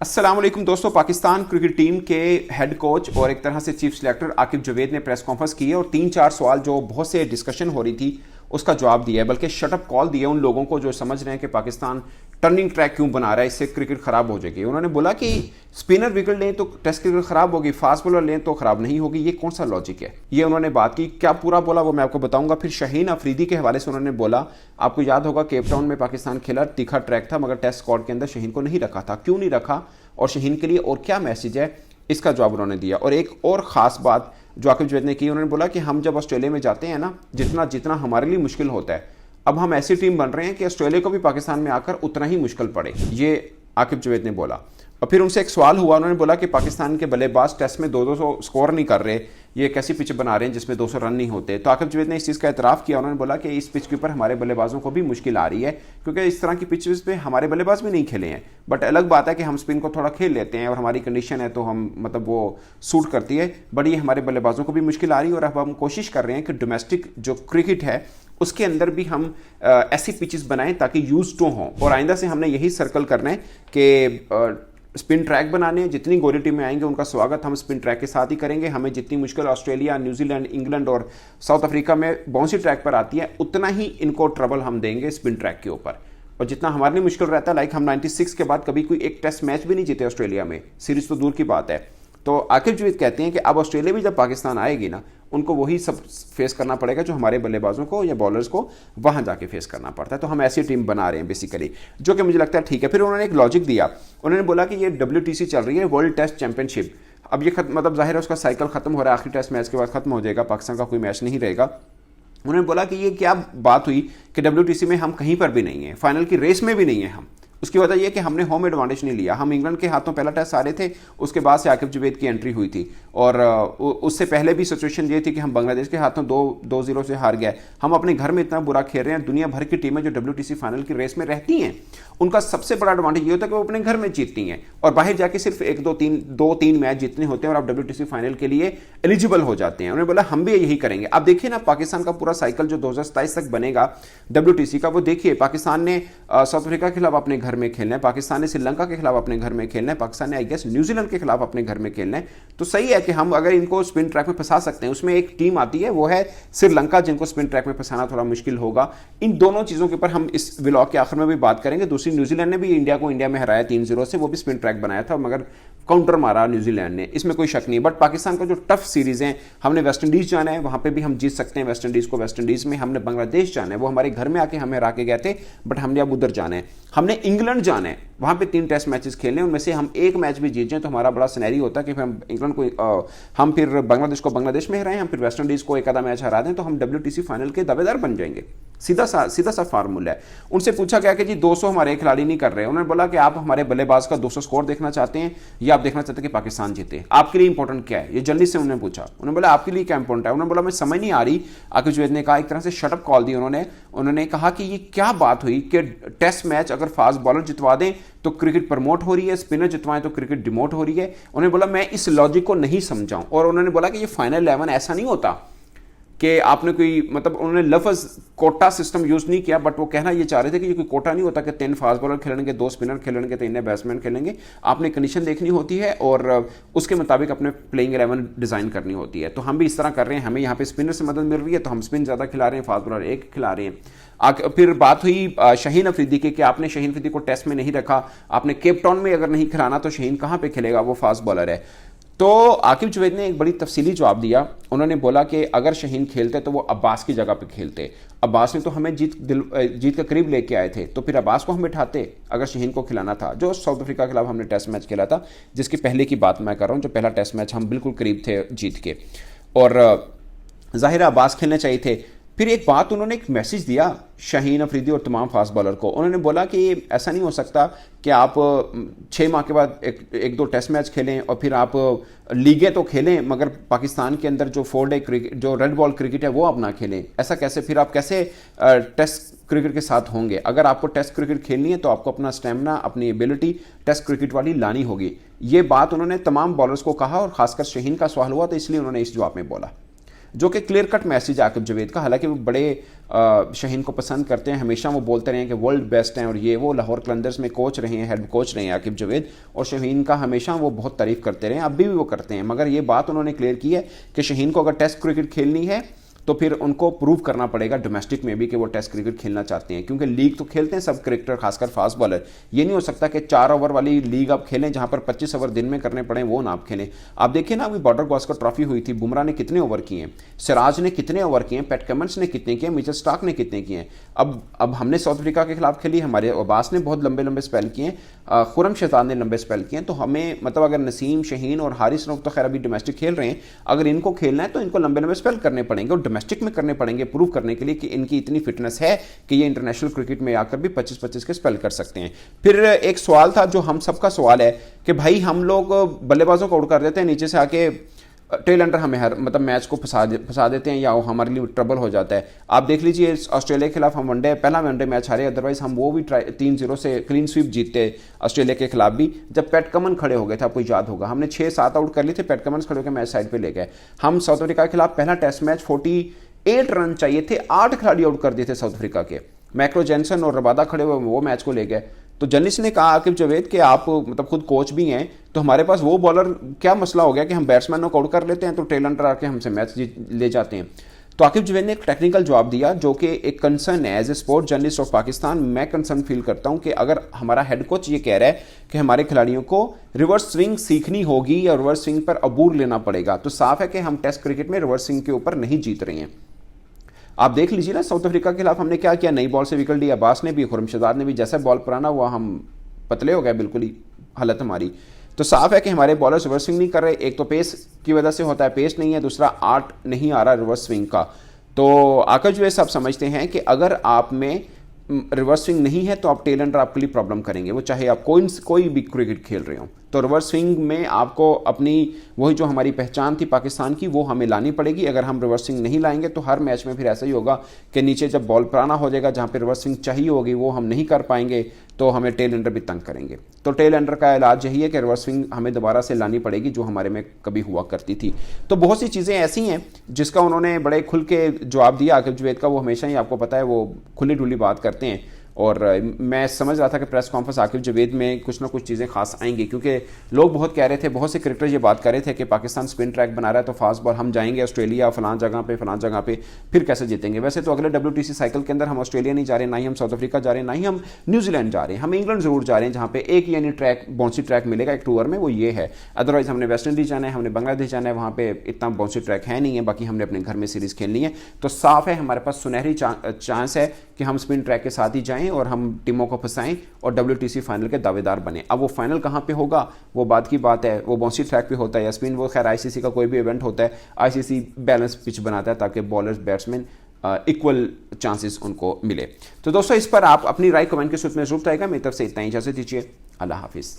अस्सलाम वालेकुम दोस्तों। पाकिस्तान क्रिकेट टीम के हेड कोच और एक तरह से चीफ सिलेक्टर आकिब जावेद ने प्रेस कॉन्फ्रेंस की है और 3-4 सवाल जो बहुत से डिस्कशन हो रही थी उसका जवाब दिया है, बल्कि शटअप कॉल दिया उन लोगों को जो समझ रहे हैं कि पाकिस्तान टर्निंग ट्रैक क्यों बना रहा है, इससे क्रिकेट खराब हो जाएगी। उन्होंने बोला कि स्पिनर विकेट लें तो टेस्ट क्रिकेट खराब होगी, फास्ट बॉलर लें तो खराब नहीं होगी। ये कौन सा लॉजिक है? ये उन्होंने बात की। क्या पूरा बोला वो मैं आपको बताऊंगा। फिर शाहीन अफरीदी के हवाले से उन्होंने बोला, आपको याद होगा केप टाउन में पाकिस्तान खेला, तीखा ट्रैक था, मगर टेस्ट स्क्वाड के अंदर शाहीन को नहीं रखा था। क्यों नहीं रखा और शाहीन के लिए और क्या मैसेज है, इसका जवाब उन्होंने दिया। और एक और ख़ास बात जो आकिब जावेद ने की, उन्होंने बोला कि हम जब ऑस्ट्रेलिया में जाते हैं ना, जितना जितना हमारे लिए मुश्किल होता है, अब हम ऐसी टीम बन रहे हैं कि ऑस्ट्रेलिया को भी पाकिस्तान में आकर उतना ही मुश्किल पड़े। ये आकिब जावेद ने बोला। और फिर उनसे एक सवाल हुआ, उन्होंने बोला कि पाकिस्तान के बल्लेबाज टेस्ट में 200 स्कोर नहीं कर रहे, ये कैसी पिच बना रहे हैं जिसमें 200 रन नहीं होते। तो आकिब जावेद ने इस चीज़ का एतराफ़ किया। उन्होंने बोला कि इस पिच के ऊपर हमारे बल्लेबाजों को भी मुश्किल आ रही है, क्योंकि इस तरह की पिचेस पे हमारे बल्लेबाज भी नहीं खेले हैं। बट अलग बात है कि हम स्पिन को थोड़ा खेल लेते हैं और हमारी कंडीशन है तो हम मतलब वो सूट करती है, बट ये हमारे बल्लेबाजों को भी मुश्किल आ रही है। और अब हम कोशिश कर रहे हैं कि डोमेस्टिक जो क्रिकेट है उसके अंदर भी हम ऐसी पिचेस बनाएं ताकि यूज टू हों। और आइंदा से हमने यही सर्कल करना है कि स्पिन ट्रैक बनाने हैं। जितनी गोरी टीम में आएंगे उनका स्वागत हम स्पिन ट्रैक के साथ ही करेंगे। हमें जितनी मुश्किल ऑस्ट्रेलिया, न्यूजीलैंड, इंग्लैंड और साउथ अफ्रीका में बाउंसी ट्रैक पर आती है, उतना ही इनको ट्रबल हम देंगे स्पिन ट्रैक के ऊपर। और जितना हमारे लिए मुश्किल रहता है, लाइक हम 96 के बाद कभी कोई एक टेस्ट मैच भी नहीं जीते ऑस्ट्रेलिया में, सीरीज तो दूर की बात है। तो आकिब जावेद कहते हैं कि अब ऑस्ट्रेलिया भी जब पाकिस्तान आएगी ना, उनको वही सब फेस करना पड़ेगा जो हमारे बल्लेबाजों को या बॉलर्स को वहां जाके फेस करना पड़ता है। तो हम ऐसी टीम बना रहे हैं बेसिकली, जो कि मुझे लगता है ठीक है। फिर उन्होंने एक लॉजिक दिया। उन्होंने बोला कि ये WTC चल रही है, वर्ल्ड टेस्ट चैंपियनशिप। अब ये मतलब जाहिर है उसका साइकिल खत्म हो रहा है, आखिरी टेस्ट मैच के बाद खत्म हो जाएगा, पाकिस्तान का कोई मैच नहीं रहेगा। उन्होंने बोला कि ये क्या बात हुई कि WTC में हम कहीं पर भी नहीं है, फाइनल की रेस में भी नहीं है हम। उसकी वजह यह कि हमने होम एडवांटेज नहीं लिया। हम इंग्लैंड के हाथों पहला टेस्ट आ रहे थे, उसके बाद से आकिब जावेद की एंट्री हुई थी। और उससे पहले भी सिचुएशन ये थी कि हम बांग्लादेश के हाथों 2-0 से हार गए। हम अपने घर में इतना बुरा खेल रहे हैं। दुनिया भर की टीमें जो WTC फाइनल की रेस में रहती हैं, उनका सबसे बड़ा एडवांटेज ये होता है कि वो अपने घर में जीतती हैं और बाहर जाके सिर्फ 1-2-3 मैच जीतने होते हैं और आप WTC फाइनल के लिए एलिजिबल हो जाते हैं। उन्होंने बोला हम भी यही करेंगे। आप देखिए ना, पाकिस्तान का पूरा साइकिल जो 2027 तक बनेगा WTC का, वो देखिए पाकिस्तान ने साउथ अफ्रीका के खिलाफ अपने घर में खेलना है, पाकिस्तान ने श्रीलंका के खिलाफ अपने घर में खेलना है, पाकिस्तान ने आई गेस न्यूजीलैंड के खिलाफ अपने घर में खेलना है। तो सही है कि हम अगर इनको स्पिन ट्रैक में फंसा सकते हैं। उसमें एक टीम आती है, वो है श्रीलंका, जिनको स्पिन ट्रैक में फंसाना थोड़ा मुश्किल होगा। इन दोनों चीजों के ऊपर हम इस व्लॉग के आखिर में भी बात करेंगे। दूसरी, न्यूजीलैंड ने भी इंडिया को इंडिया में हराया 3-0 से, वो भी स्पिन ट्रैक बनाया था मगर काउंटर मारा न्यूजीलैंड ने, इसमें कोई शक नहीं। बट पाकिस्तान का जो टफ सीरीज है, हमने वेस्ट इंडीज जाना है, वहां पे भी हम जीत सकते हैं वेस्ट इंडीज को। वेस्ट इंडीज में हमने बांग्लादेश जाना है, वो हमारे घर में आके हमें हरा के गए थे, बट हमने अब उधर जाना है। हमने इंग्लैंड जाना है, वहां पे 3 टेस्ट मैचेस खेलने, उनमें से हम एक मैच भी जीत जाए तो हमारा बड़ा सिनेरियो होता है कि हम इंग्लैंड को हम फिर बांग्लादेश को बांग्लादेश में हराएं, हम फिर वेस्ट इंडीज को एक आधा मैच हरा दें तो हम WTC फाइनल के दावेदार बन जाएंगे। सीधा सा फार्मूला है। उनसे पूछा गया कि जी 200 हमारे खिलाड़ी नहीं कर रहे। उन्होंने बोला कि आप हमारे बल्लेबाज का 200 स्कोर देखना चाहते हैं या आप देखना चाहते हैं कि पाकिस्तान जीते? आपके लिए इंपॉर्टेंट क्या है? ये जल्दी से उन्होंने पूछा। उन्होंने बोला आपके लिए क्या इंपॉर्टेंट है? उन्होंने बोला मैं समझ नहीं आ रही। आकिब जावेद ने कहा, एक तरह से शटअप कॉल दी उन्होंने कहा कि ये क्या बात हुई कि टेस्ट मैच अगर फास्ट बॉलर जितवा दें तो क्रिकेट प्रमोट हो रही है, स्पिनर जितवाएं तो क्रिकेट डिमोट हो रही है। उन्होंने बोला मैं इस लॉजिक को नहीं समझाऊं। और उन्होंने बोला कि ये फाइनल 11 ऐसा नहीं होता कि आपने कोई मतलब, उन्होंने लफ्ज कोटा सिस्टम यूज नहीं किया, बट वो कहना ये चाह रहे थे कि ये कोई कोटा नहीं होता कि 3 फास्ट बॉलर खेलेंगे, 2 स्पिनर खेलेंगे, 3 बैट्समैन खेलेंगे। आपने कंडीशन देखनी होती है और उसके मुताबिक अपने प्लेइंग 11 डिजाइन करनी होती है। तो हम भी इस तरह कर रहे हैं। हमें यहाँ पे स्पिनर से मदद मिल रही है तो हम स्पिन ज्यादा खिला रहे हैं, फास्ट बॉलर एक खिला रहे हैं। फिर बात हुई शाहीन अफरीदी की कि आपने शाहीन अफरीदी को टेस्ट में नहीं रखा, आपने केप टाउन में अगर नहीं खिलाना तो शाहीन कहाँ पे खेलेगा, वो फास्ट बॉलर है। तो आकिब जावेद ने एक बड़ी तफसीली जवाब दिया। उन्होंने बोला कि अगर शाहीन खेलते तो वो अब्बास की जगह पे खेलते। अब्बास ने तो हमें जीत के करीब लेके आए थे, तो फिर अब्बास को हम बिठाते अगर शाहीन को खिलाना था। जो साउथ अफ्रीका के खिलाफ हमने टेस्ट मैच खेला था, जिसकी पहले की बात मैं कर रहा हूँ, जो पहला टेस्ट मैच हम बिल्कुल करीब थे जीत के, और जाहिर अब्बास खेलने चाहिए थे। फिर एक बात उन्होंने एक मैसेज दिया शाहीन अफरीदी और तमाम फास्ट बॉलर को। उन्होंने बोला कि ऐसा नहीं हो सकता कि आप 6 माह के बाद एक 2 टेस्ट मैच खेलें और फिर आप लीगें तो खेलें मगर पाकिस्तान के अंदर जो 4 डे क्रिकेट, जो रेड बॉल क्रिकेट है, वो आप ना खेलें। ऐसा कैसे? फिर आप कैसे टेस्ट क्रिकेट के साथ होंगे? अगर आपको टेस्ट क्रिकेट खेलनी है तो आपको अपना स्टेमिना, अपनी एबिलिटी टेस्ट क्रिकेट वाली लानी होगी। ये बात उन्होंने तमाम बॉलर्स को कहा और खासकर शाहीन का सवाल हुआ तो इसलिए उन्होंने इस जवाब में बोला। जो कि क्लियर कट मैसेज है आकिब जवेद का। हालांकि वो बड़े शाहीन को पसंद करते हैं, हमेशा वो बोलते रहे हैं कि वर्ल्ड बेस्ट हैं और ये वो लाहौर कलंदर्स में कोच रहे हैं, हेड कोच रहे हैं आकिब जवेद, और शाहीन का हमेशा वो बहुत तारीफ करते रहे हैं, अभी भी वो करते हैं। मगर ये बात उन्होंने क्लियर की है कि शाहीन को अगर टेस्ट क्रिकेट खेलनी है तो फिर उनको प्रूव करना पड़ेगा डोमेस्टिक में भी कि वो टेस्ट क्रिकेट खेलना चाहते हैं, क्योंकि लीग तो खेलते हैं सब क्रिकेटर, खासकर फास्ट बॉलर। ये नहीं हो सकता कि 4 ओवर वाली लीग आप खेलें जहां पर 25 ओवर दिन में करने पड़े, वो ना आप खेलें। आप देखिए ना, अभी बॉर्डर गावस्कर ट्रॉफी हुई थी, बुमराह ने कितने ओवर किए, सिराज ने कितने ओवर किए, पैट कमिंस ने कितने किए, मिचेल स्टार्क ने कितने किए। अब हमने साउथ अफ्रीका के खिलाफ खेली, हमारे अब्बास ने बहुत लंबे लंबे स्पेल किए, खुरम शहजाद ने लंबे स्पेल किए। तो हमें मतलब अगर नसीम, शाहीन और हारिस रऊफ तो खैर अभी डोमेस्टिक खेल रहे हैं, अगर इनको खेलना है तो इनको लंबे लंबे स्पेल करने पड़ेंगे और डोमेस्टिक में करने पड़ेंगे, प्रूव करने के लिए कि इनकी इतनी फिटनेस है कि ये इंटरनेशनल क्रिकेट में आकर भी 25-25 के स्पेल कर सकते हैं। फिर एक सवाल था जो हम सबका सवाल है कि भाई हम लोग बल्लेबाजों को आउट कर देते हैं, नीचे से आके टेल अंडर हमें हर मतलब मैच को फंसा देते हैं या हमारे लिए ट्रबल हो जाता है। आप देख लीजिए ऑस्ट्रेलिया के खिलाफ हम पहला वनडे मैच हारे, अदरवाइज हम वो भी 3-0 से क्लीन स्वीप जीतते ऑस्ट्रेलिया के खिलाफ भी, जब पैट कमन खड़े हो गए थे, आपको याद होगा हमने 6-7 आउट कर लिए थे, पैट कमन्स खड़े होकर मैच साइड पे ले गए। हम साउथ अफ्रीका के खिलाफ पहला टेस्ट मैच 48 रन चाहिए थे, 8 खिलाड़ी आउट कर दिए थे साउथ अफ्रीका के, मैक्रो जेनसन और रबादा खड़े हुए वो मैच को ले गए। तो जर्नलिस्ट ने कहा आकिब जवेद कि आप मतलब खुद कोच भी हैं, तो हमारे पास वो बॉलर क्या मसला हो गया कि हम बैट्समैनों को आउट कर लेते हैं तो टेल अंडर आके हमसे मैच ले जाते हैं। तो आकिब जवेद ने एक टेक्निकल जवाब दिया जो कि एक कंसर्न है। As a sport journalist of Pakistan मैं कंसर्न फील करता हूं कि अगर हमारा हेड कोच ये कह रहा है कि हमारे खिलाड़ियों को रिवर्स स्विंग सीखनी होगी या रिवर्स स्विंग पर अबूर लेना पड़ेगा, तो साफ है कि हम टेस्ट क्रिकेट में रिवर्स स्विंग के ऊपर नहीं जीत रहे हैं। आप देख लीजिए ना, साउथ अफ्रीका के खिलाफ हमने क्या किया, नई बॉल से विकेट लिया, अब्बास ने भी, खुरम शहजाद ने भी, जैसा बॉल पुराना हुआ हम पतले हो गए बिल्कुल ही हालत हमारी। तो साफ है कि हमारे बॉलर रिवर्स स्विंग नहीं कर रहे, एक तो पेस की वजह से होता है, पेस नहीं है, दूसरा आर्ट नहीं आ रहा रिवर्स स्विंग का। तो आकर जो है सब समझते हैं कि अगर आप में रिवर्स स्विंग नहीं है तो आप टेल अंडर आपके लिए प्रॉब्लम करेंगे, वो चाहे आप कोई भी क्रिकेट खेल रहे हो। तो रिवर्स स्विंग में आपको अपनी वही जो हमारी पहचान थी पाकिस्तान की वो हमें लानी पड़ेगी। अगर हम रिवर्स स्विंग नहीं लाएंगे तो हर मैच में फिर ऐसा ही होगा कि नीचे जब बॉल पुराना हो जाएगा, जहाँ पे रिवर्स स्विंग चाहिए होगी वो हम नहीं कर पाएंगे, तो हमें टेल अंडर भी तंग करेंगे। तो टेल अंडर का इलाज यही है कि रिवर्स स्विंग हमें दोबारा से लानी पड़ेगी जो हमारे में कभी हुआ करती थी। तो बहुत सी चीज़ें ऐसी हैं जिसका उन्होंने बड़े खुल के जवाब दिया आकिब जवेद का। वो हमेशा ही आपको पता है वो खुली डुली बात करते हैं, और मैं समझ रहा था कि प्रेस कॉन्फ्रेंस आकिब जवेद में कुछ ना कुछ चीज़ें खास आएंगी, क्योंकि लोग बहुत कह रहे थे, बहुत से क्रिकेटर ये बात कर रहे थे कि पाकिस्तान स्पिन ट्रैक बना रहा है तो फास्ट बॉल हम जाएंगे ऑस्ट्रेलिया फलां जगह पे फिर कैसे जीतेंगे। वैसे तो अगले WTC साइकिल के अंदर हम ऑस्ट्रेलिया नहीं जा रहे, ना ही हम साउथ अफ्रीका जा रहे हैं, ना ही हम न्यूजीलैंड जा रहे हैं, हम इंग्लैंड जरूर जा रहे हैं जहाँ पे एक यानी ट्रैक बाउंसी ट्रैक मिलेगा एक टूर में, वो ये है। अदरवाइज हमने वेस्ट इंडीज जाना है, हमने बांग्लादेश जाना है, वहाँ पे इतना बाउंसी ट्रैक है नहीं है, बाकी हमने अपने घर में सीरीज़ खेलनी है। तो साफ है हमारे पास सुनहरी चांस है कि हम स्पिन ट्रैक के साथ ही जाएं और हम टीमों को फंसाएं और WTC फाइनल के दावेदार बने। अब वो फाइनल कहाँ पे होगा वो बात की बात है, वो बाउंसी ट्रैक पे होता है या स्पिन, वो खैर ICC का कोई भी इवेंट होता है, ICC बैलेंस पिच बनाता है ताकि बॉलर्स बैट्समैन इक्वल चांसेस उनको मिले। तो दोस्तों इस पर आप अपनी राय कमेंट के सूत्र में जरूर आएगा। मेरी तरफ से इतना ही, इजाजत दीजिए, अल्लाह हाफिज़।